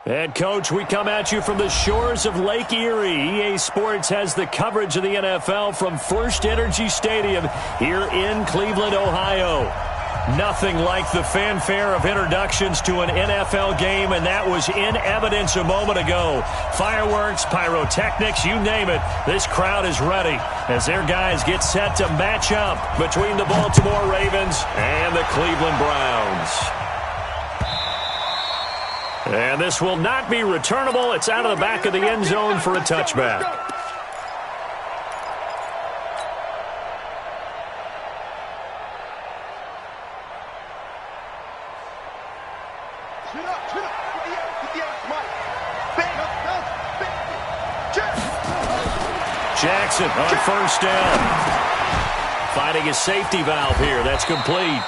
And, Coach, we come at you from the shores of Lake Erie. EA Sports has the coverage of the NFL from First Energy Stadium here in Cleveland, Ohio. Nothing like the fanfare of introductions to an NFL game, and that was in evidence a moment ago. Fireworks, pyrotechnics, you name it. This crowd is ready as their guys get set to match up between the Baltimore Ravens and the Cleveland Browns. And this will not be returnable. It's out of the back of the end zone for a touchback. Jackson on first down. Finding a safety valve here. That's complete.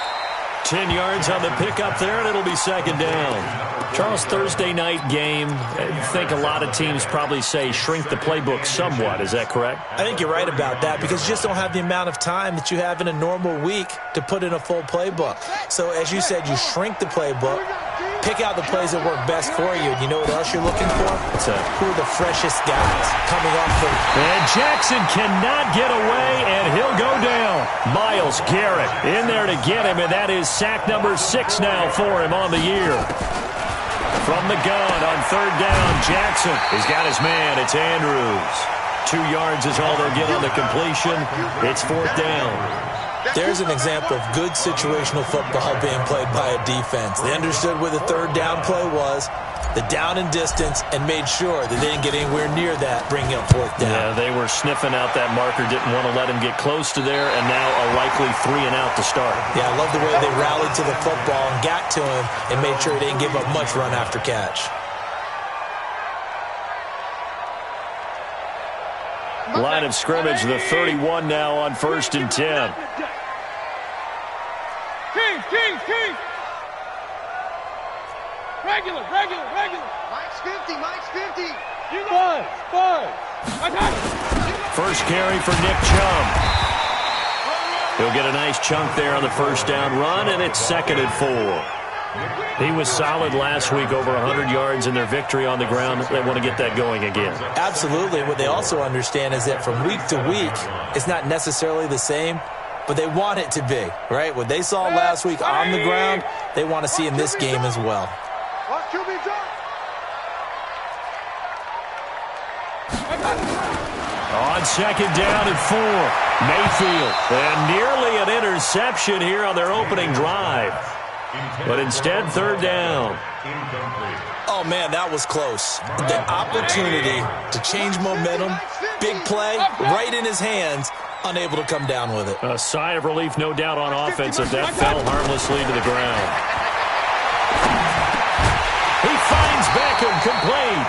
10 yards on the pickup there, and it'll be second down. Charles, Thursday night game, I think a lot of teams probably say shrink the playbook somewhat. Is that correct? I think you're right about that because you just don't have the amount of time that you have in a normal week to put in a full playbook. So, as you said, you shrink the playbook, pick out the plays that work best for you. And you know what else you're looking for? Who are the freshest guys coming off the... And Jackson cannot get away, and he'll go down. Myles Garrett in there to get him, and that is sack number 6 now for him on the year. From the gun on third down, Jackson has got his man. It's Andrews. 2 yards is all they'll get on the completion. It's fourth down. There's an example of good situational football being played by a defense. They understood where the third down play was, the down and distance, and made sure that they didn't get anywhere near that, bringing up fourth down. Yeah, they were sniffing out that marker, didn't want to let him get close to there, and now a likely 3 and out to start. Yeah, I love the way they rallied to the football and got to him and made sure he didn't give up much run after catch. Line of scrimmage, the 31 now on 1st and 10. King. Regular. Mike's 50. Five. I got it. First carry for Nick Chubb. He'll get a nice chunk there on the first down run, and it's 2nd and 4. He was solid last week, over 100 yards in their victory on the ground. They want to get that going again. Absolutely. What they also understand is that from week to week, it's not necessarily the same, but they want it to be, right? What they saw last week on the ground, they want to see in this game as well. On 2nd down and 4, Mayfield. And nearly an interception here on their opening drive. But instead, 3rd down. Oh, man, that was close. The opportunity to change momentum, big play, right in his hands, unable to come down with it. A sigh of relief, no doubt, on offense as that fell harmlessly to the ground. He finds Beckham complete.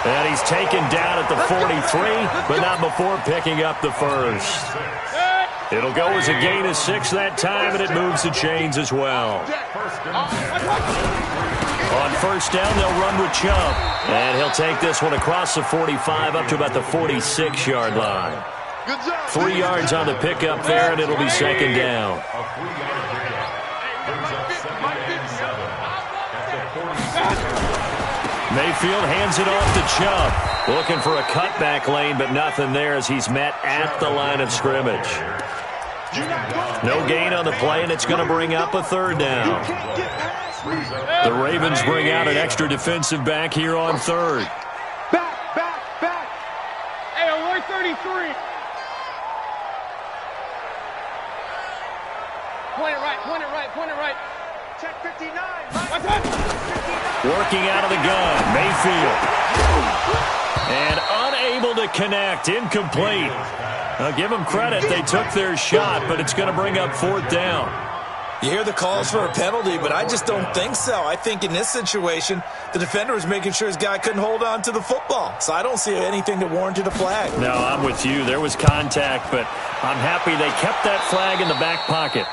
And he's taken down at the 43, but not before picking up the first. It'll go as a gain of 6 that time, and it moves the chains as well. On first down, they'll run with Chubb. And he'll take this one across the 45 up to about the 46-yard line. 3 yards on the pickup there, and it'll be 2nd down. Mayfield hands it off to Chubb. Looking for a cutback lane, but nothing there as he's met at the line of scrimmage. No gain on the play, and it's going to bring up a 3rd down. The Ravens bring out an extra defensive back here on 3rd. Back. Hey, alert 33. Point it right. Check 59. Working out of the gun, Mayfield. And unable to connect, incomplete. Now give them credit, they took their shot, but it's going to bring up 4th down. You hear the calls for a penalty, but I just don't think so. I think in this situation, the defender was making sure his guy couldn't hold on to the football. So I don't see anything that warranted a flag. No, I'm with you. There was contact, but I'm happy they kept that flag in the back pocket.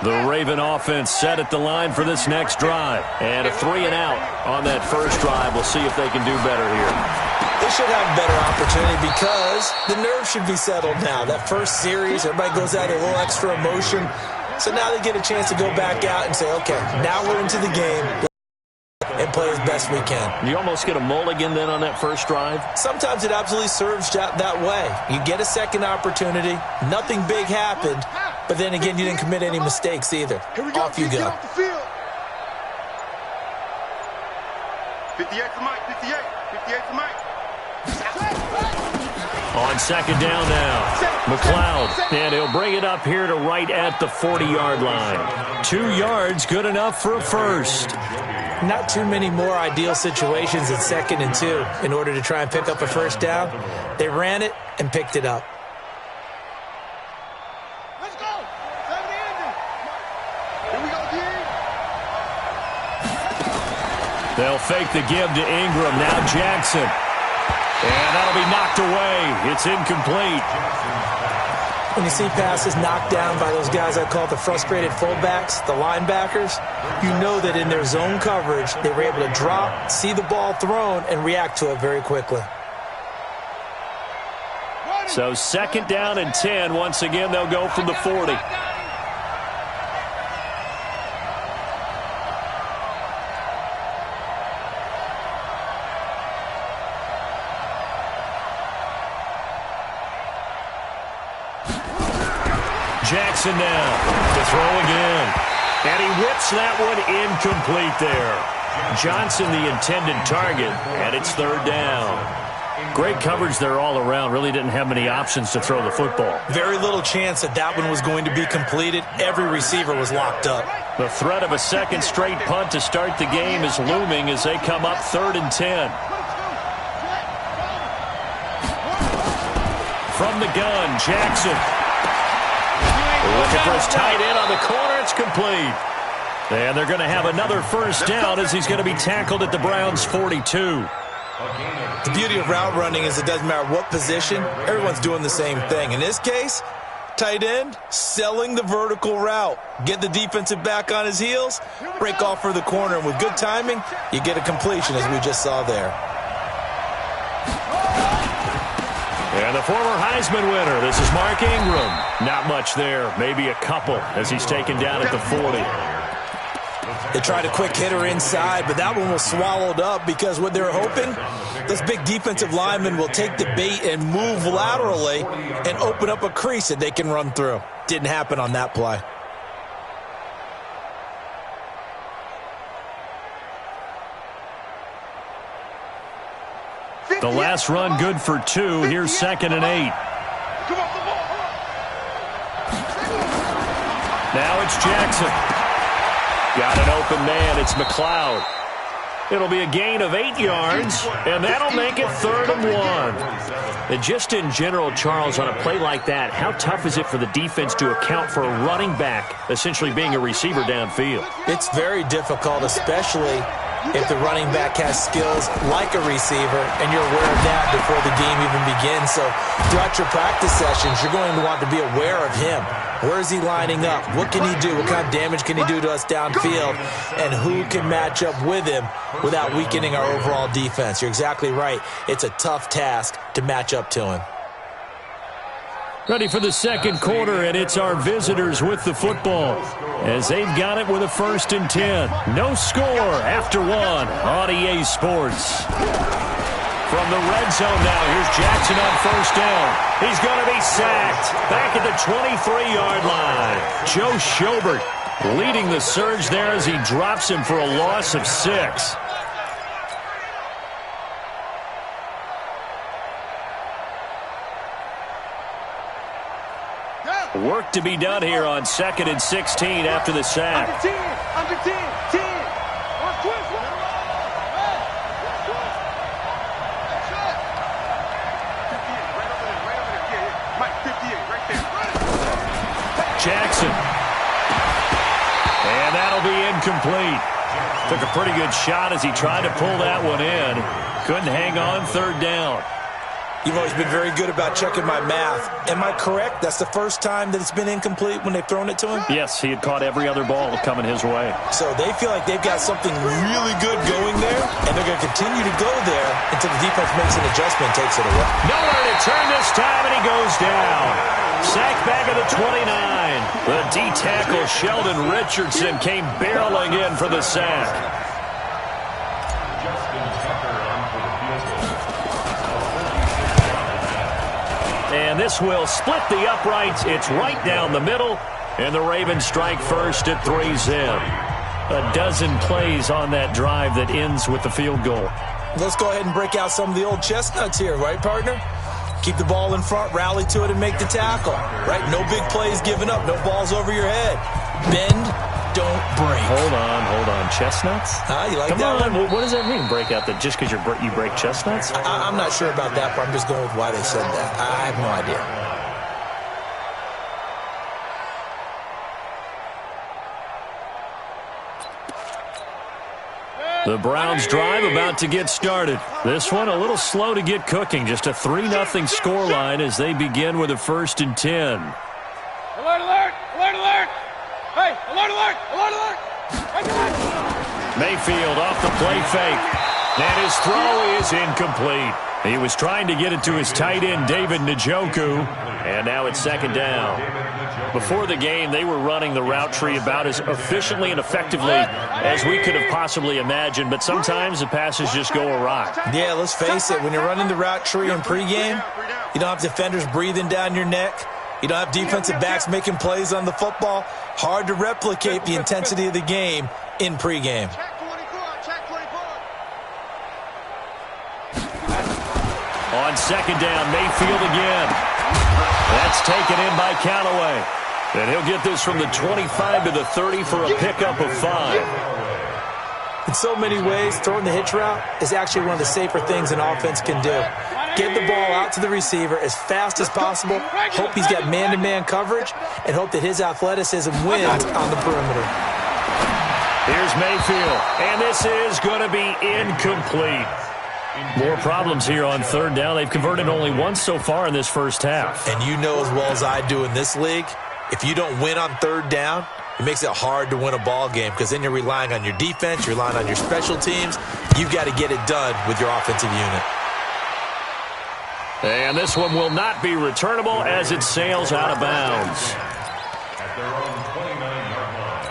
The Raven offense set at the line for this next drive. And a 3 and out on that first drive. We'll see if they can do better here. They should have a better opportunity because the nerves should be settled now. That first series, everybody goes out a little extra emotion. So now they get a chance to go back out and say, okay, now we're into the game and play as best we can. You almost get a mulligan then on that first drive? Sometimes it absolutely serves that way. You get a second opportunity. Nothing big happened. But then again, you didn't commit any mistakes either. Off you go. 58 for Mike, 58 for Mike. On second down now, McLeod, and he'll bring it up here to right at the 40-yard line. 2 yards, good enough for a first. Not too many more ideal situations at 2nd and 2 in order to try and pick up a first down. They ran it and picked it up. Let's go. 70 engine. Here we go, D. They'll fake the give to Ingram. Now Jackson. And that'll be knocked away. It's incomplete. When you see passes knocked down by those guys I call the frustrated fullbacks, the linebackers, you know that in their zone coverage, they were able to drop, see the ball thrown, and react to it very quickly. So 2nd down and 10. Once again, they'll go from the 40. Jackson now to throw again. And he whips that one incomplete there. Johnson the intended target, and it's 3rd down. Great coverage there all around. Really didn't have many options to throw the football. Very little chance that one was going to be completed. Every receiver was locked up. The threat of a second straight punt to start the game is looming as they come up 3rd and 10. From the gun, Jackson. Looking for his tight end on the corner. It's complete. And they're going to have another first down as he's going to be tackled at the Browns' 42. The beauty of route running is it doesn't matter what position. Everyone's doing the same thing. In this case, tight end selling the vertical route. Get the defensive back on his heels, break off for the corner. And with good timing, you get a completion as we just saw there. And the former Heisman winner, this is Mark Ingram. Not much there, maybe a couple as he's taken down at the 40. They tried a quick hitter inside, but that one was swallowed up because what they're hoping, this big defensive lineman will take the bait and move laterally and open up a crease that they can run through. Didn't happen on that play. The last run good for 2. Here's 2nd and 8. Now it's Jackson. Got an open man. It's McLeod. It'll be a gain of 8 yards, and that'll make it 3rd and 1. And just in general, Charles, on a play like that, how tough is it for the defense to account for a running back essentially being a receiver downfield? It's very difficult, especially if the running back has skills like a receiver, and you're aware of that before the game even begins. So throughout your practice sessions, you're going to want to be aware of him. Where is he lining up? What can he do? What kind of damage can he do to us downfield? And who can match up with him without weakening our overall defense? You're exactly right. It's a tough task to match up to him. Ready for the second quarter, and it's our visitors with the football as they've got it with a 1st and 10. No score after 1 on EA Sports. From the red zone now, here's Jackson on 1st down. He's going to be sacked back at the 23-yard line. Joe Schobert leading the surge there as he drops him for a loss of 6. Work to be done here on 2nd and 16 after the sack. Under 10, 10. One twist, one. Mike, 58, right there. Jackson. And that'll be incomplete. Took a pretty good shot as he tried to pull that one in. Couldn't hang on 3rd down. You've always been very good about checking my math. Am I correct? That's the first time that it's been incomplete when they've thrown it to him? Yes, he had caught every other ball coming his way. So they feel like they've got something really good going there, and they're going to continue to go there until the defense makes an adjustment and takes it away. Nowhere to turn this time, and he goes down. Sack back at the 29. The D-tackle Sheldon Richardson came barreling in for the sack. And this will split the uprights. It's right down the middle. And the Ravens strike first at 3-zip. A dozen plays on that drive that ends with the field goal. Let's go ahead and break out some of the old chestnuts here, right, partner? Keep the ball in front, rally to it, and make the tackle, right? No big plays given up, no balls over your head. Bend, don't break. Hold on. Chestnuts? You like Come that on. one? What does that mean, break out? That just because you break chestnuts? I'm not sure about that, but I'm just going with why they said that. I have no idea. The Browns drive about to get started. This one a little slow to get cooking. Just a 3-0 scoreline as they begin with a 1st and 10. Alert, alert! Alert, alert! Hey, alert, alert! Alert, alert! Hey, Mayfield off the play fake. And his throw is incomplete. He was trying to get it to his tight end, David Njoku. And now it's 2nd down. Before the game, they were running the route tree about as efficiently and effectively as we could have possibly imagined, but sometimes the passes just go awry. Yeah, let's face it. When you're running the route tree in pregame, you don't have defenders breathing down your neck. You don't have defensive backs making plays on the football. Hard to replicate the intensity of the game in pregame. On 2nd down, Mayfield again. That's taken in by Callaway. And he'll get this from the 25 to the 30 for a pickup of 5. In so many ways, throwing the hitch route is actually one of the safer things an offense can do. Get the ball out to the receiver as fast as possible, hope he's got man-to-man coverage, and hope that his athleticism wins on the perimeter. Here's Mayfield, and this is going to be incomplete. More problems here on 3rd down. They've converted only once so far in this first half. And you know as well as I do in this league, if you don't win on 3rd down, it makes it hard to win a ball game because then you're relying on your defense, you're relying on your special teams. You've got to get it done with your offensive unit. And this one will not be returnable as it sails out of bounds. At their own 29-yard line.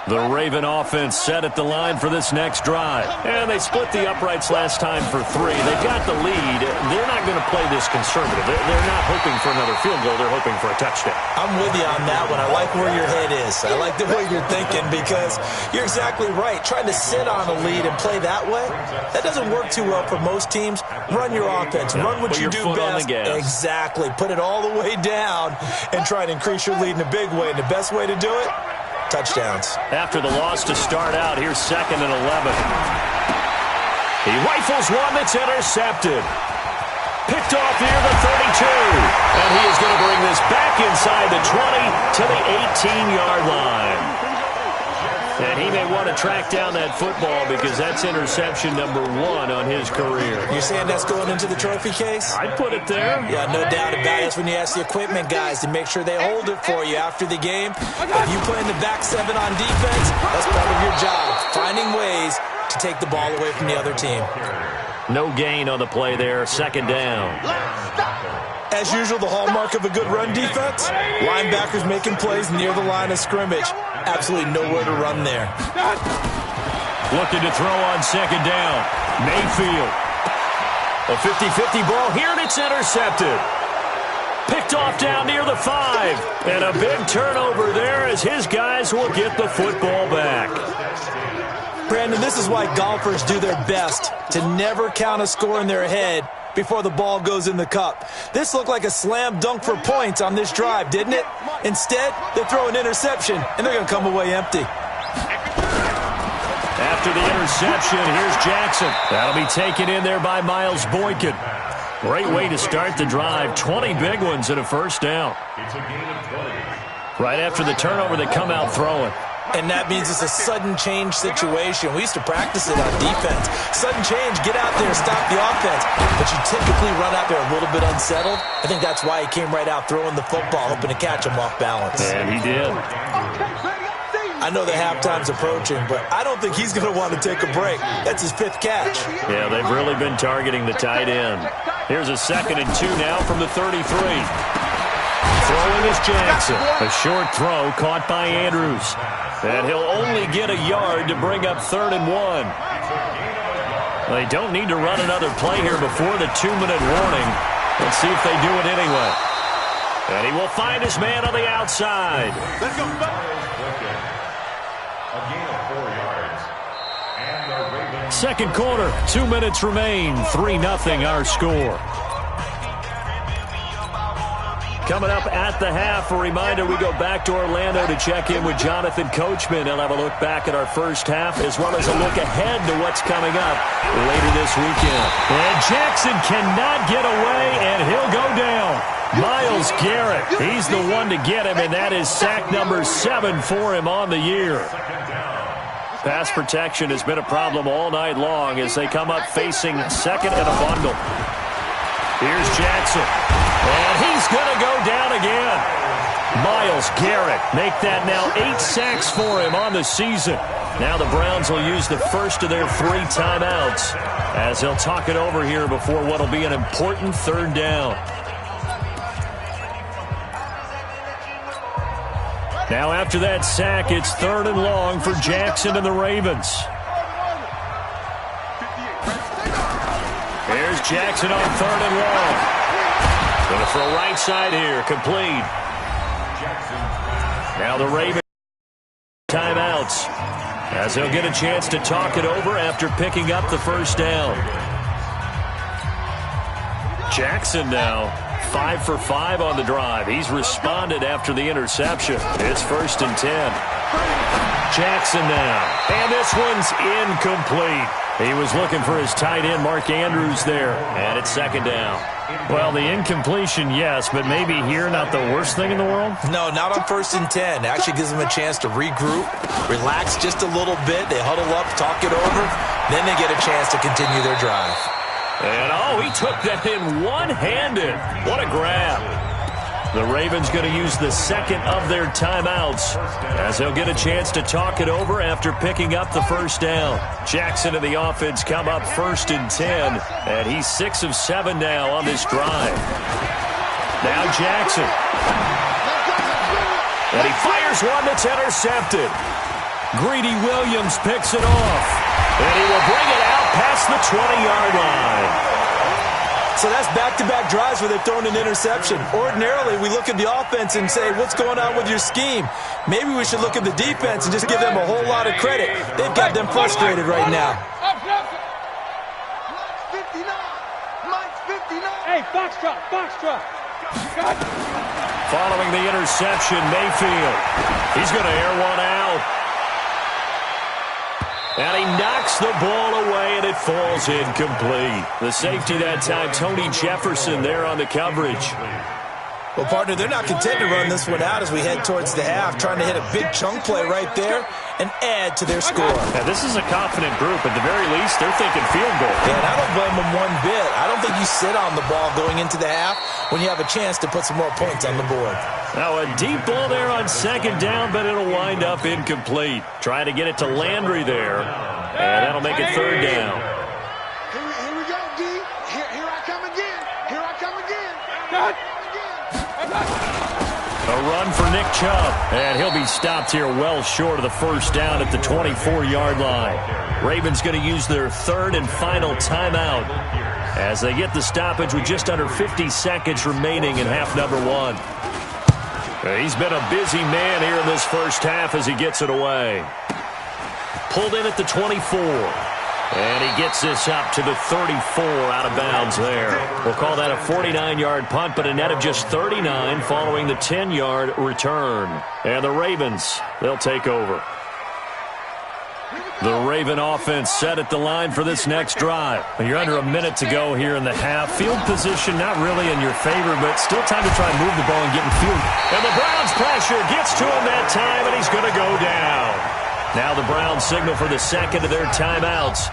The Raven offense set at the line for this next drive. And they split the uprights last time for 3. They've got the lead. They're not going to play this conservative. They're not hoping for another field goal. They're hoping for a touchdown. I'm with you on that one. I like where your head is. I like the way you're thinking because you're exactly right. Trying to sit on a lead and play that way, that doesn't work too well for most teams. Run your offense. Run what you do best. Exactly. Put it all the way down and try to increase your lead in a big way. And the best way to do it, touchdowns. After the loss to start out, here's 2nd and 11. He rifles one that's intercepted. Picked off near the 32. And he is going to bring this back inside the 20 to the 18-yard line. And he may want to track down that football because that's interception number 1 on his career. You're saying that's going into the trophy case? I'd put it there. Yeah, no doubt about it. That's when you ask the equipment guys to make sure they hold it for you after the game. If you play in the back 7 on defense, that's part of your job, finding ways to take the ball away from the other team. No gain on the play there, 2nd down. As usual, the hallmark of a good run defense, linebackers making plays near the line of scrimmage. Absolutely nowhere to run there. Looking to throw on 2nd down. Mayfield. A 50-50 ball here, and it's intercepted. Picked off down near the 5. And a big turnover there as his guys will get the football back. Brandon, this is why golfers do their best to never count a score in their head before the ball goes in the cup. This looked like a slam dunk for points on this drive, didn't it? Instead, they throw an interception, and they're going to come away empty. After the interception, here's Jackson. That'll be taken in there by Miles Boykin. Great way to start the drive. 20 big ones and a 1st down. It's a gain of 20. Right after the turnover, they come out throwing. And that means it's a sudden change situation. We used to practice it on defense. Sudden change, get out there, stop the offense. But you typically run out there a little bit unsettled. I think that's why he came right out throwing the football, hoping to catch him off balance. And he did. I know the halftime's approaching, but I don't think he's going to want to take a break. That's his 5th catch. Yeah, they've really been targeting the tight end. Here's a 2nd and 2 now from the 33. Throwing is Jackson. A short throw caught by Andrews. And he'll only get a yard to bring up 3rd and 1. They don't need to run another play here before the 2-minute warning. Let's see if they do it anyway. And he will find his man on the outside. Let's go. A gain of 4 yards. And the Ravens. Second quarter, 2 minutes remain. 3-0 our score. Coming up at the half, a reminder, we go back to Orlando to check in with Jonathan Coachman. He'll have a look back at our first half as well as a look ahead to what's coming up later this weekend. And Jackson cannot get away, and he'll go down. Myles Garrett, he's the one to get him, and that is sack number 7 for him on the year. Pass protection has been a problem all night long as they come up facing second and a bundle. Here's Jackson. And he's going to go down again. Myles Garrett make that now 8 sacks for him on the season. Now the Browns will use the first of their 3 timeouts as they'll talk it over here before what will be an important 3rd down. Now after that sack, it's 3rd and long for Jackson and the Ravens. Here's Jackson on 3rd and long. Going to throw right side here, complete. Now the Ravens timeouts as they'll get a chance to talk it over after picking up the 1st down. Jackson now 5 for 5 on the drive. He's responded after the interception. It's 1st and 10. Jackson now. And this one's incomplete. He was looking for his tight end, Mark Andrews, there. And it's 2nd down. Well, the incompletion, yes, but maybe here not the worst thing in the world? No, not on 1st and 10. It actually gives them a chance to regroup, relax just a little bit. They huddle up, talk it over. Then they get a chance to continue their drive. And, he took that in one-handed. What a grab. The Ravens going to use the 2nd of their timeouts as they'll get a chance to talk it over after picking up the 1st down. Jackson and the offense come up 1st and 10, and he's 6 of 7 now on this drive. Now Jackson. And he fires one that's intercepted. Greedy Williams picks it off. And he will bring it out past the 20-yard line. So that's back-to-back drives where they've thrown an interception. Ordinarily, we look at the offense and say, what's going on with your scheme? Maybe we should look at the defense and just give them a whole lot of credit. They've got them frustrated right now. Mike's 59. Hey, Foxtrot. Following the interception, Mayfield. He's going to air one out. And he knocks the ball away, and it falls incomplete. The safety that time, Tony Jefferson there on the coverage. Well, partner, they're not content to run this one out as we head towards the half, trying to hit a big chunk play right there and add to their score. Now, this is a confident group. At the very least, they're thinking field goal. Yeah, and I don't blame them one bit. I don't think you sit on the ball going into the half when you have a chance to put some more points on the board. Now, a deep ball there on 2nd down, but it'll wind up incomplete. Trying to get it to Landry there, and that'll make it 3rd down. Here we go, D. Here I come again. Here I come again. Cut. A run for Nick Chubb, and he'll be stopped here well short of the 1st down at the 24-yard line. Ravens going to use their 3rd and final timeout as they get the stoppage with just under 50 seconds remaining in half number 1. He's been a busy man here in this first half as he gets it away. Pulled in at the 24. And he gets this up to the 34 out of bounds there. We'll call that a 49-yard punt, but a net of just 39 following the 10-yard return. And the Ravens, they'll take over. The Raven offense set at the line for this next drive. You're under a minute to go here in the half. Field position not really in your favor, but still time to try and move the ball and get in field. And the Browns pressure gets to him that time, and he's going to go down. Now the Browns signal for the second of their timeouts,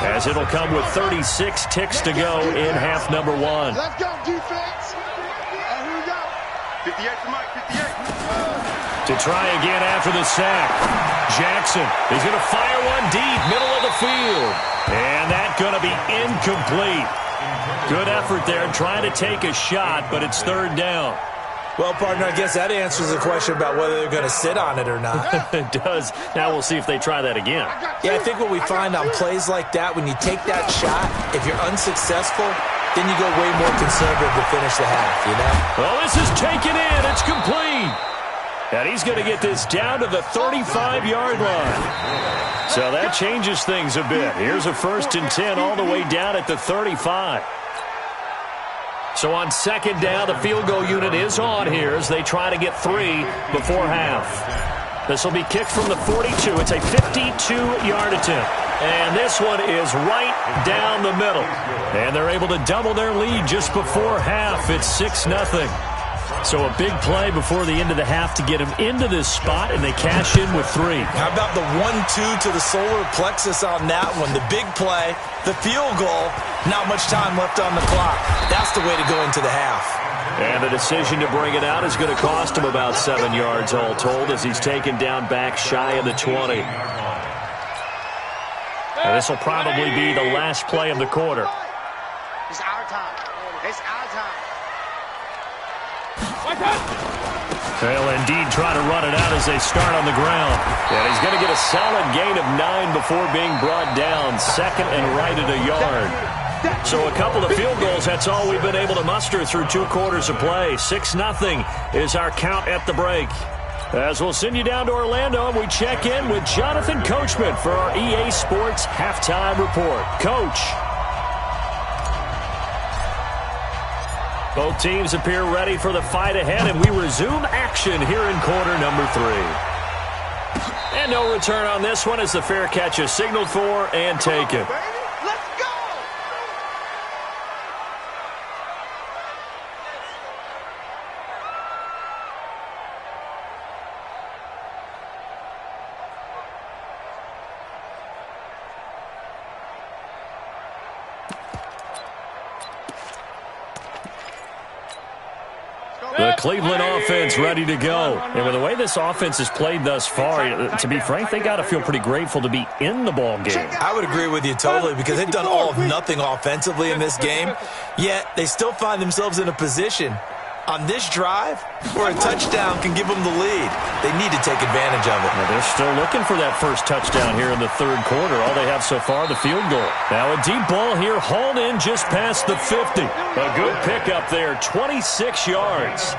as it'll come with 36 ticks to go in half number one. Let's go, defense. And here we go. 58 to Mike, 58. To try again after the sack. Jackson, he's going to fire one deep, middle of the field. And that's going to be incomplete. Good effort there trying to take a shot, but it's third down. Well, partner, I guess that answers the question about whether they're going to sit on it or not. It does. Now we'll see if they try that again. Yeah, I think what we find on plays like that, when you take that shot, if you're unsuccessful, then you go way more conservative to finish the half, you know? Well, this is taken in. It's complete. And he's going to get this down to the 35-yard line. So that changes things a bit. Here's a 1st and 10 all the way down at the 35. So on second down, the field goal unit is on here as they try to get 3 before half. This will be kicked from the 42. It's a 52-yard attempt. And this one is right down the middle. And they're able to double their lead just before half. It's 6-0. So a big play before the end of the half to get him into this spot, and they cash in with 3. How about the 1-2 to the solar plexus on that one? The big play, the field goal, not much time left on the clock. That's the way to go into the half. And the decision to bring it out is going to cost him about 7 yards all told as he's taken down back shy of the 20. And this will probably be the last play of the quarter. It's our time. It's our time. They'll indeed try to run it out as they start on the ground. And he's going to get a solid gain of 9 before being brought down. Second and right at a yard. So a couple of field goals, that's all we've been able to muster through 2 quarters of play. 6-0 is our count at the break. As we'll send you down to Orlando, and we check in with Jonathan Coachman for our EA Sports Halftime Report. Coach. Both teams appear ready for the fight ahead, and we resume action here in quarter number 3. And no return on this one as the fair catch is signaled for and taken. Let's go. The Cleveland offense ready to go. And with the way this offense has played thus far, to be frank, they got to feel pretty grateful to be in the ball game. I would agree with you totally because they've done all of nothing offensively in this game, yet they still find themselves in a position on this drive where a touchdown can give them the lead. They need to take advantage of it. Well, they're still looking for that first touchdown here in the third quarter. All they have so far, the field goal. Now a deep ball here, hauled in just past the 50. A good pickup there, 26 yards.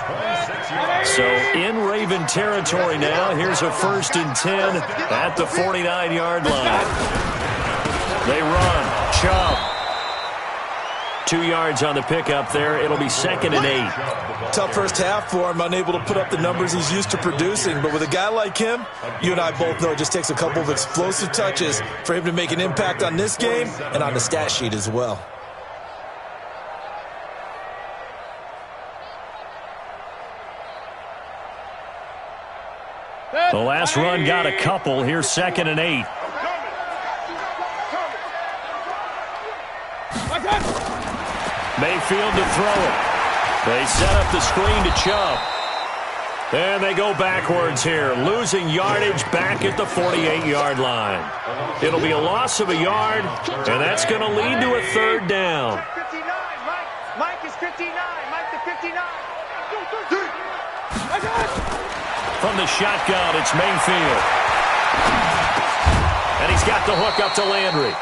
So in Raven territory now, here's a 1st and 10 at the 49-yard line. They run. Chubb. 2 yards on the pickup there. It'll be 2nd and 8. Tough first half for him, unable to put up the numbers he's used to producing. But with a guy like him, you and I both know it just takes a couple of explosive touches for him to make an impact on this game and on the stat sheet as well. The last run got a couple. Here's 2nd and 8. Mayfield to throw it. They set up the screen to Chubb. And they go backwards here, losing yardage back at the 48-yard line. It'll be a loss of a yard, and that's going to lead to a 3rd down. 59, Mike is 59. Mike to 59. From the shotgun, it's Mayfield. And he's got the hook up to Landry.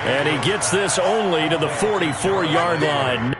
And he gets this only to the 44-yard line.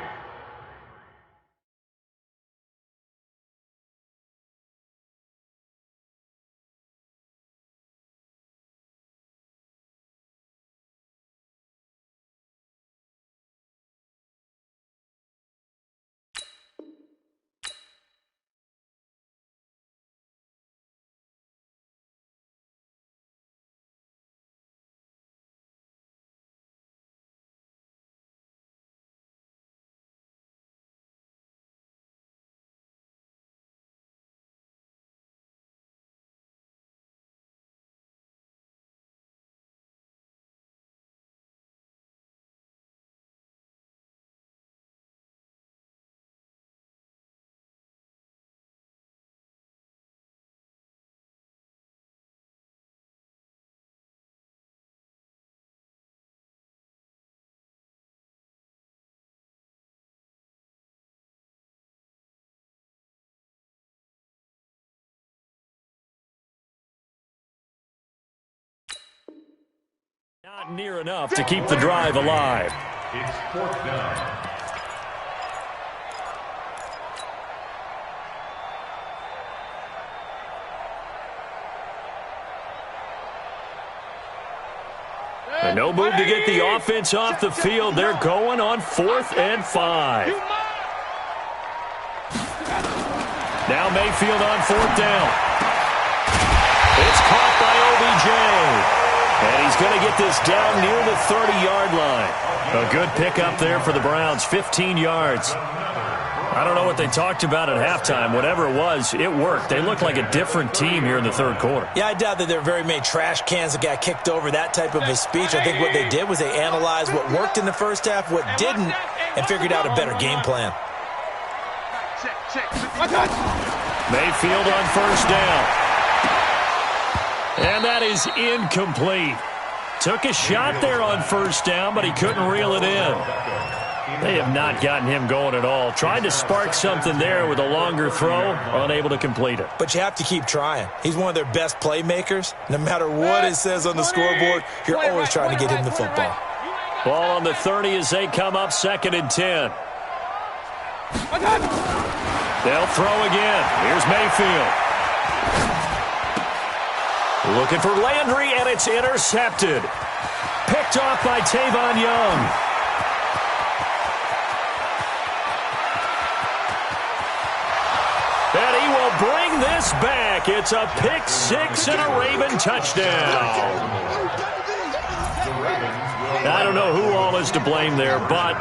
Not near enough to keep the drive alive. It's 4th down. And no move to get the offense off the field. They're going on 4th and 5. Now Mayfield on 4th down. It's caught by OBJ. And he's going to get this down near the 30-yard line. A good pickup there for the Browns, 15 yards. I don't know what they talked about at halftime. Whatever it was, it worked. They looked like a different team here in the third quarter. Yeah, I doubt that there were very many trash cans that got kicked over, that type of a speech. I think what they did was they analyzed what worked in the first half, what didn't, and figured out a better game plan. Mayfield on 1st down. And that is incomplete. Took a shot there on 1st down, but he couldn't reel it in. They have not gotten him going at all. Tried to spark something there with a longer throw, unable to complete it. But you have to keep trying. He's one of their best playmakers. No matter what it says on the scoreboard, you're always trying to get him the football. Ball on the 30 as they come up 2nd and 10. They'll throw again. Here's Mayfield. Looking for Landry, and it's intercepted. Picked off by Tavon Young. And he will bring this back. It's a pick 6 and a Raven touchdown. I don't know who all is to blame there, but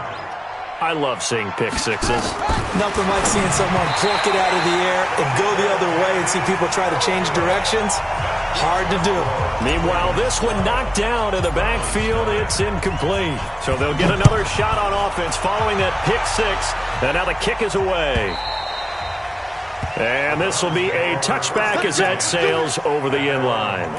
I love seeing pick sixes. Nothing like seeing someone pluck it out of the air and go the other way and see people try to change directions. Hard to do. Meanwhile, this one knocked down in the backfield. It's incomplete. So they'll get another shot on offense following that pick 6. And now the kick is away. And this will be a touchback as that sails over the end line.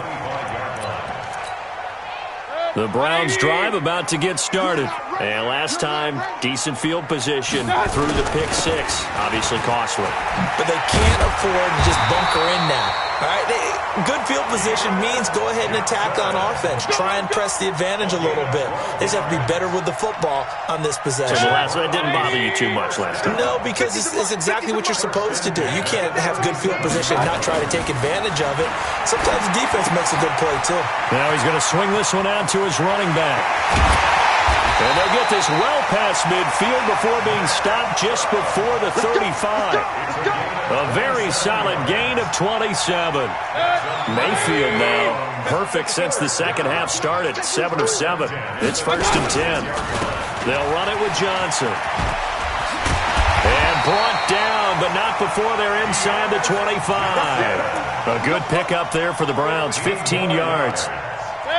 The Browns drive about to get started. And last time, decent field position through the pick 6. Obviously costly. But they can't afford to just bunker in now. All right, good field position means go ahead and attack on offense. Try and press the advantage a little bit. They just have to be better with the football on this possession. So that didn't bother you too much last time? No, because it's exactly what you're supposed to do. You can't have good field position and not try to take advantage of it. Sometimes the defense makes a good play, too. Now he's going to swing this one out to his running back. And they'll get this well past midfield before being stopped just before the 35. A very solid gain of 27. Mayfield now perfect since the second half started. 7 of 7. It's 1st and 10. They'll run it with Johnson. And brought down, but not before they're inside the 25. A good pickup there for the Browns. 15 yards.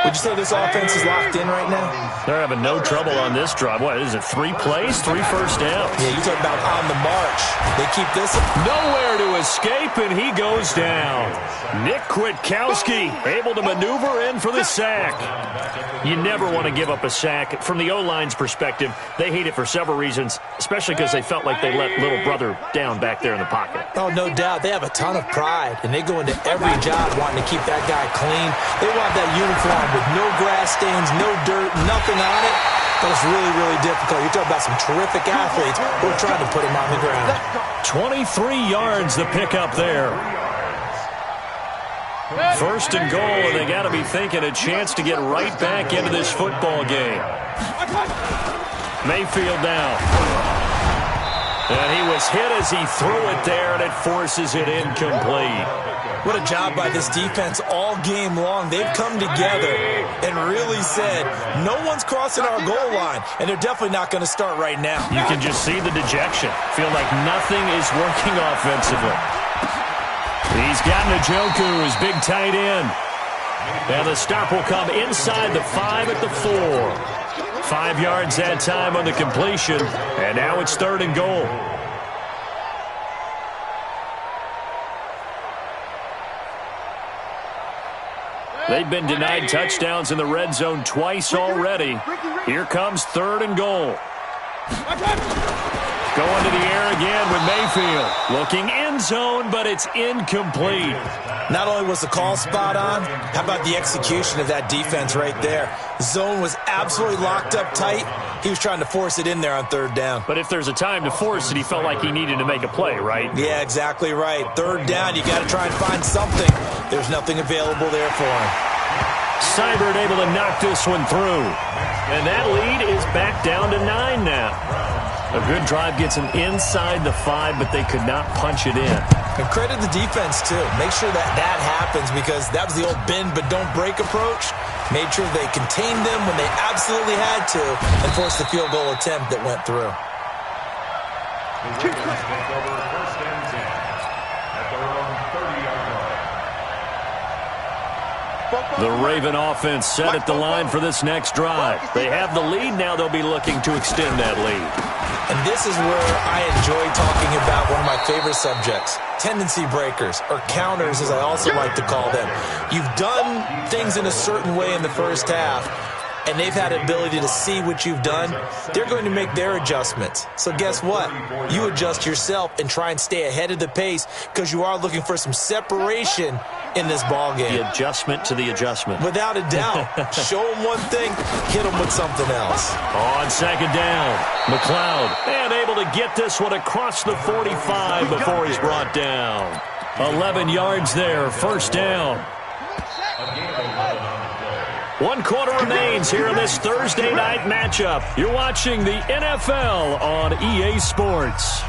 Would you say this offense is locked in right now? They're having no trouble on this drive. What is it, 3 plays, 3 first downs? Yeah, you talk about on the march. They keep this. Nowhere to escape, and he goes down. Nick Kwiatkowski able to maneuver in for the sack. You never want to give up a sack. From the O-line's perspective, they hate it for several reasons, especially because they felt like they let little brother down back there in the pocket. Oh, no doubt. They have a ton of pride, and they go into every job wanting to keep that guy clean. They want that uniform with no grass stains, no dirt, nothing on it. But it's really, really difficult. You're talking about some terrific athletes who are trying to put him on the ground. 23 yards the pickup there. 1st and goal, and they got to be thinking a chance to get right back into this football game. Mayfield down. And he was hit as he threw it there, and it forces it incomplete. What a job by this defense all game long. They've come together and really said, no one's crossing our goal line, and they're definitely not going to start right now. You can just see the dejection. Feel like nothing is working offensively. He's got Njoku, his big tight end. And the stop will come inside the 5 at the 4. 5 yards that time on the completion, and now it's 3rd and goal. They've been denied touchdowns in the red zone twice already. Here comes 3rd and goal. Going to the air again with Mayfield. Looking end zone, but it's incomplete. Not only was the call spot on, how about the execution of that defense right there? Zone was absolutely locked up tight. He was trying to force it in there on third down. But if there's a time to force it, he felt like he needed to make a play, right? Yeah, exactly right. Third down, you got to try and find something. There's nothing available there for him. Seibert able to knock this one through. And that lead is back down to 9 now. A good drive gets them inside the 5, but they could not punch it in. And credit the defense, too. Make sure that happens, because that was the old bend but don't break approach. Made sure they contained them when they absolutely had to and forced the field goal attempt that went through. The Ravens take over 1st and 10 at their own 30-yard line. The Raven offense set at the line for this next drive. They have the lead. Now they'll be looking to extend that lead. And this is where I enjoy talking about one of my favorite subjects, tendency breakers, or counters as I also like to call them. You've done things in a certain way in the first half, and they've had the ability to see what you've done. They're going to make their adjustments. So guess what? You adjust yourself and try and stay ahead of the pace, because you are looking for some separation in this ballgame. The adjustment to the adjustment. Without a doubt. Show them one thing, hit them with something else. On second down, McLeod, and able to get this one across the 45 before he's brought down. 11 yards there, first down. 1 quarter remains here in this Thursday night matchup. You're watching the NFL on EA Sports.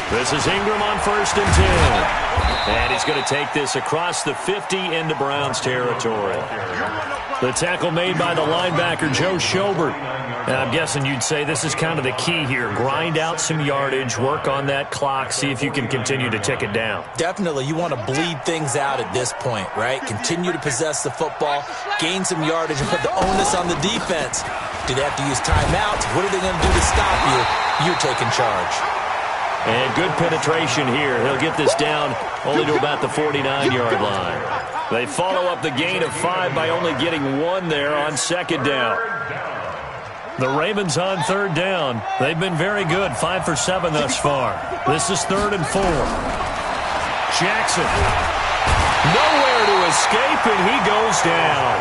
This is Ingram on 1st and 10. And he's going to take this across the 50 into Browns territory. The tackle made by the linebacker, Joe Schobert. And I'm guessing you'd say this is kind of the key here. Grind out some yardage, work on that clock, see if you can continue to tick it down. Definitely. You want to bleed things out at this point, right? Continue to possess the football, gain some yardage, and put the onus on the defense. Do they have to use timeouts? What are they going to do to stop you? You're taking charge. And good penetration here. He'll get this down only to about the 49-yard line. They follow up the gain of 5 by only getting 1 there on second down. The Ravens on third down. They've been very good, 5 for 7 thus far. This is 3rd and 4. Jackson. Nowhere to escape, and he goes down.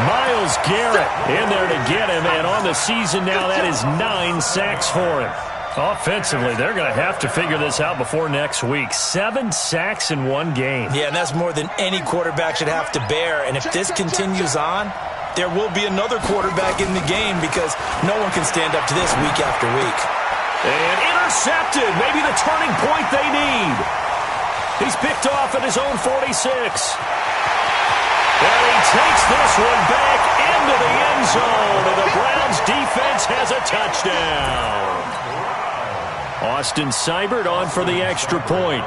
Myles Garrett in there to get him, and on the season now, that is 9 sacks for him. Offensively, they're going to have to figure this out before next week. 7 sacks in 1 game. Yeah, and that's more than any quarterback should have to bear. And if this continues on, there will be another quarterback in the game, because no one can stand up to this week after week. And intercepted. Maybe the turning point they need. He's picked off at his own 46. And he takes this one back into the end zone. And the Browns defense has a touchdown. Austin Seibert on for the extra point.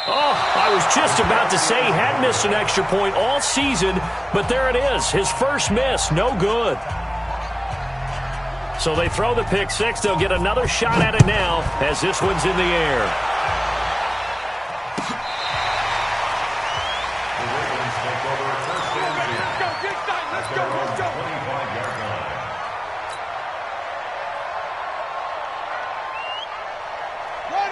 Oh, I was just about to say he had missed an extra point all season, but there it is. His first miss, no good. So they throw the pick 6. They'll get another shot at it now as this one's in the air.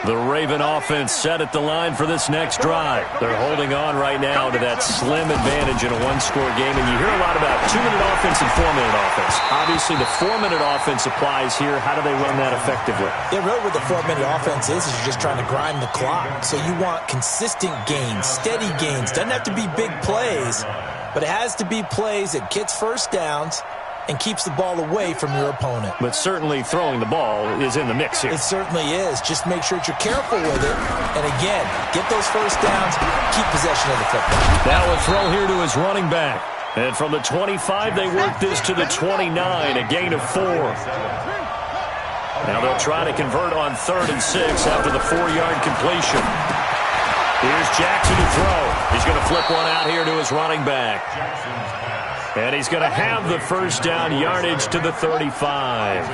The Raven offense set at the line for this next drive. They're holding on right now to that slim advantage in a one-score game. And you hear a lot about 2-minute offense and 4-minute offense. Obviously, the 4-minute offense applies here. How do they run that effectively? Yeah, really what the 4-minute offense is you're just trying to grind the clock. So you want consistent gains, steady gains. Doesn't have to be big plays, but it has to be plays that gets first downs and keeps the ball away from your opponent. But certainly throwing the ball is in the mix here. It certainly is. Just make sure that you're careful with it. And again, get those first downs, keep possession of the football. Now a throw here to his running back. And from the 25, they work this to the 29, a gain of 4. Now they'll try to convert on 3rd and 6 after the 4-yard completion. Here's Jackson to throw. He's going to flip one out here to his running back. And he's going to have the first down, yardage to the 35.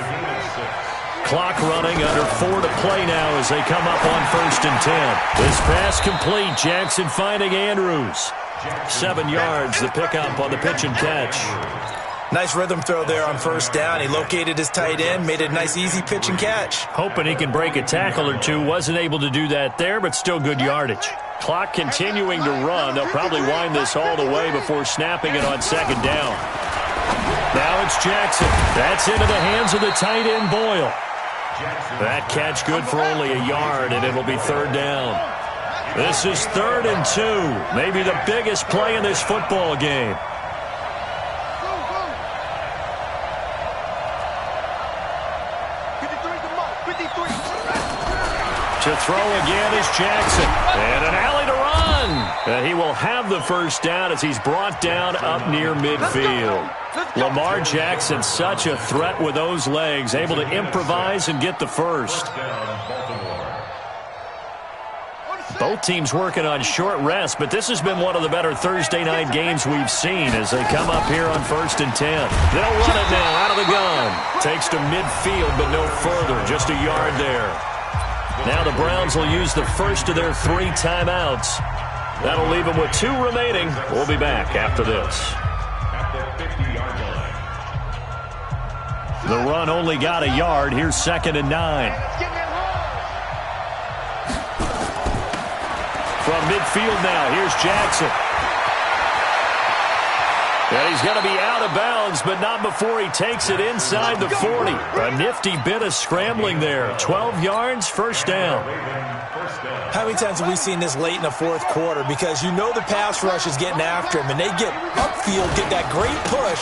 Clock running, under 4 to play now as they come up on 1st and 10. This pass complete. Jackson finding Andrews. 7 yards, the pickup on the pitch and catch. Nice rhythm throw there on 1st down. He located his tight end, made it a nice easy pitch and catch. Hoping he can break a tackle or two. Wasn't able to do that there, but still good yardage. Clock continuing to run. They'll probably wind this all the way before snapping it on 2nd down. Now it's Jackson. That's into the hands of the tight end, Boyle. That catch good for only a yard, and it'll be 3rd down. This is 3rd and 2. Maybe the biggest play in this football game. To throw again is Jackson. And an alley to run. And he will have the first down as he's brought down up near midfield. Lamar Jackson, such a threat with those legs, able to improvise and get the first. Both teams working on short rest, but this has been one of the better Thursday night games we've seen as they come up here on 1st and 10. They'll run it now out of the gun. Takes to midfield, but no further, just a yard there. Now the Browns will use the first of their 3 timeouts. That'll leave them with 2 remaining. We'll be back after this. The run only got a yard. Here's 2nd and 9. From midfield now, here's Jackson. And he's going to be out of bounds, but not before he takes it inside the 40. A nifty bit of scrambling there. 12 yards, 1st down. How many times have we seen this late in the 4th quarter? Because you know the pass rush is getting after him, and they get upfield, get that great push,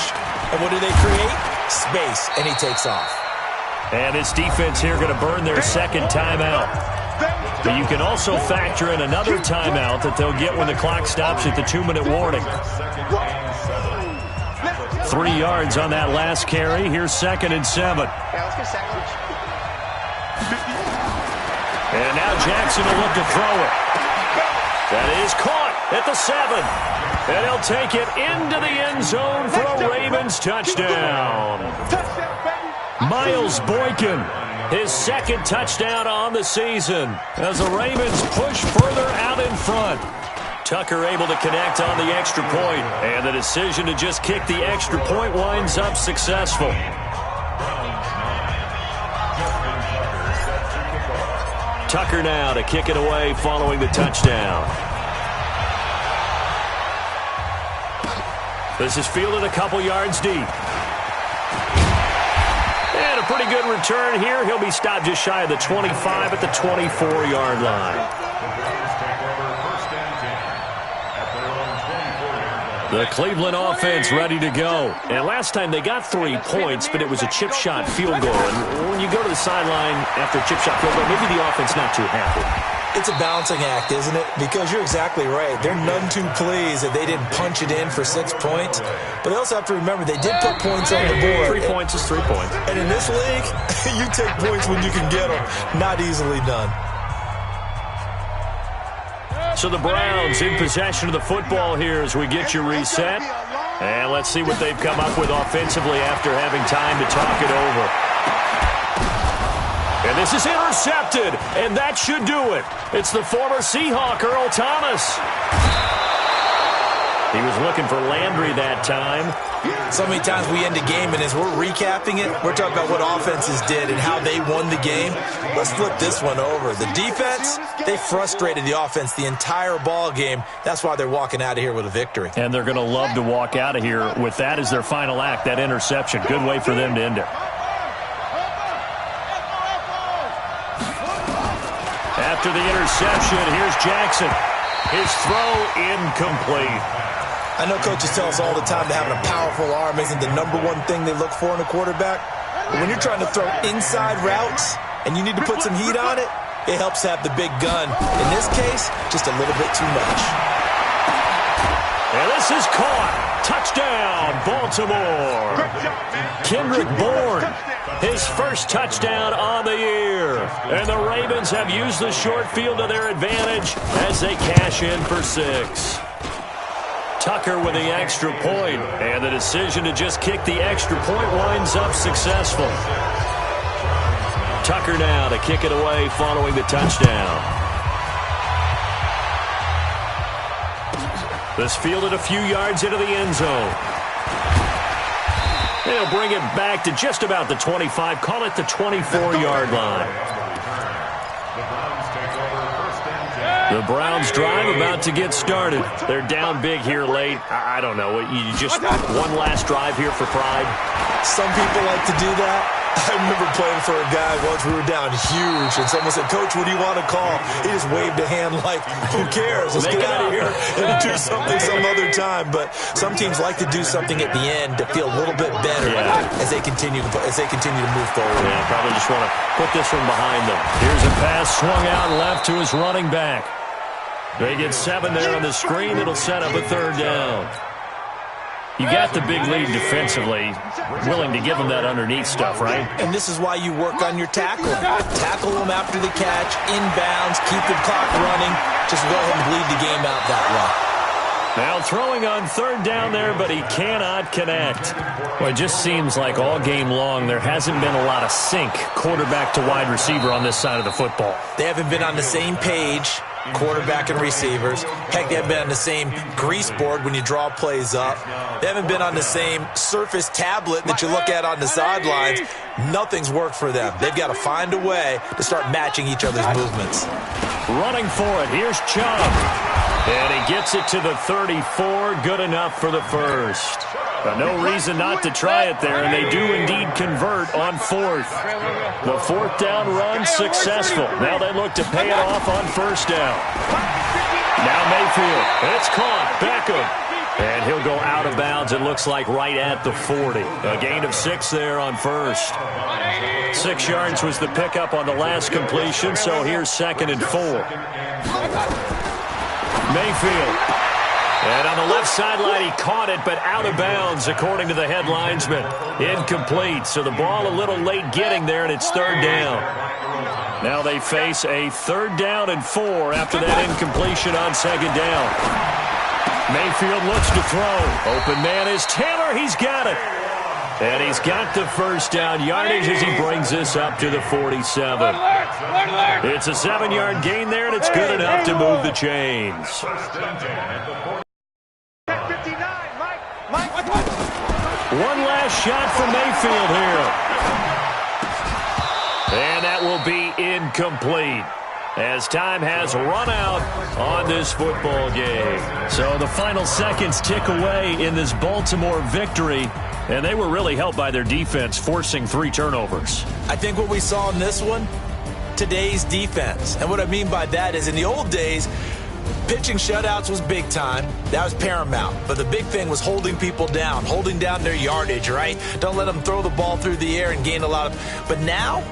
and what do they create? Space, and he takes off. And this defense here going to burn their 2nd timeout. But you can also factor in another timeout that they'll get when the clock stops at the 2-minute warning. 3 yards on that last carry. Here's 2nd and 7. And now Jackson will look to throw it. That is caught at the 7. And he'll take it into the end zone for a Ravens touchdown. Miles Boykin, his 2nd touchdown on the season as the Ravens push further out in front. Tucker able to connect on the extra point, and the decision to just kick the extra point winds up successful. Tucker now to kick it away following the touchdown. This is fielded a couple yards deep. And a pretty good return here. He'll be stopped just shy of the 25 at the 24-yard line. The Cleveland offense ready to go. And last time they got 3 points, but it was a chip shot field goal. And when you go to the sideline after a chip shot field goal, maybe the offense not too happy. It's a balancing act, isn't it? Because you're exactly right. They're none too pleased that they didn't punch it in for 6 points. But they also have to remember they did put points on the board. 3 points is 3 points. And in this league, you take points when you can get them. Not easily done. So the Browns in possession of the football here as we get you reset. And let's see what they've come up with offensively after having time to talk it over. And this is intercepted, and that should do it. It's the former Seahawk, Earl Thomas. He was looking for Landry that time. So many times we end a game, and as we're recapping it, we're talking about what offenses did and how they won the game. Let's flip this one over. The defense, they frustrated the offense the entire ball game. That's why they're walking out of here with a victory. And they're going to love to walk out of here with that as their final act, that interception. Good way for them to end it. After the interception, here's Jackson. His throw incomplete. I know coaches tell us all the time that having a powerful arm isn't the #1 thing they look for in a quarterback. But when you're trying to throw inside routes and you need to put some heat on it, it helps to have the big gun. In this case, just a little bit too much. And this is caught. Touchdown, Baltimore. Kendrick Bourne, his first touchdown on the year. And the Ravens have used the short field to their advantage as they cash in for 6. Tucker with the extra point, and the decision to just kick the extra point winds up successful. Tucker now to kick it away following the touchdown. This fielded a few yards into the end zone. They'll bring it back to just about the 25, call it the 24-yard line. The Browns drive about to get started. They're down big here late. I don't know. You just one last drive here for pride. Some people like to do that. I remember playing for a guy once. We were down huge, and someone said, "Coach, what do you want to call?" He just waved a hand like, "Who cares? Let's get out of here and do something some other time." But some teams like to do something at the end to feel a little bit better as they continue to move forward. Yeah, probably just want to put this one behind them. Here's a pass swung out left to his running back. They get 7 there on the screen. It'll set up a 3rd down. You got the big lead defensively, willing to give them that underneath stuff, right? And this is why you work on your tackling. Tackle them after the catch, inbounds, keep the clock running. Just go ahead and bleed the game out that way. Now throwing on 3rd down there, but he cannot connect. Well, it just seems like all game long there hasn't been a lot of sync quarterback to wide receiver on this side of the football. They haven't been on the same page, quarterback and receivers. Heck, they haven't been on the same grease board when you draw plays up. They haven't been on the same Surface tablet that you look at on the sidelines. Nothing's worked for them. They've got to find a way to start matching each other's movements. Running for it. Here's Chubb. And he gets it to the 34. Good enough for the first. But no reason not to try it there, and they do indeed convert on 4th. The 4th down run successful. Now they look to pay it off on 1st down. Now Mayfield. It's caught. Beckham. And he'll go out of bounds, it looks like, right at the 40. A gain of 6 there on 1st. 6 yards was the pickup on the last completion, so here's 2nd and 4. Mayfield. And on the left sideline, he caught it, but out of bounds, according to the headlinesman. Incomplete, so the ball a little late getting there, and it's 3rd down. Now they face a 3rd down and 4 after that incompletion on 2nd down. Mayfield looks to throw. Open man is Taylor. He's got it. And he's got the 1st down yardage as he brings this up to the 47. It's a 7-yard gain there, and it's good enough to move the chains. One last shot from Mayfield here. And that will be incomplete, as time has run out on this football game. So the final seconds tick away in this Baltimore victory, and they were really helped by their defense, forcing 3 turnovers. I think what we saw in this one, today's defense. And what I mean by that is in the old days, pitching shutouts was big time. That was paramount. But the big thing was holding people down, holding down their yardage, right? Don't let them throw the ball through the air and gain a lot of... But now,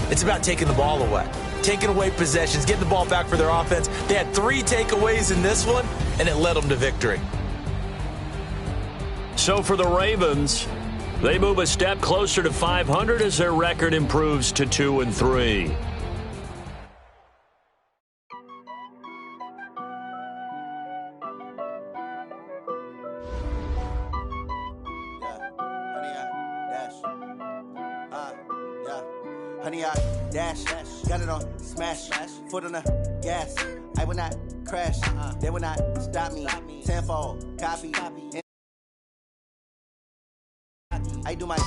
it's about taking the ball away. Taking away possessions, getting the ball back for their offense. They had 3 takeaways in this one, and it led them to victory. So for the Ravens, they move a step closer to 500 as their record improves to 2-3. Honey, I dash, got it on smash, foot on the gas. I will not crash, they will not stop me. Tenfold, copy. I do my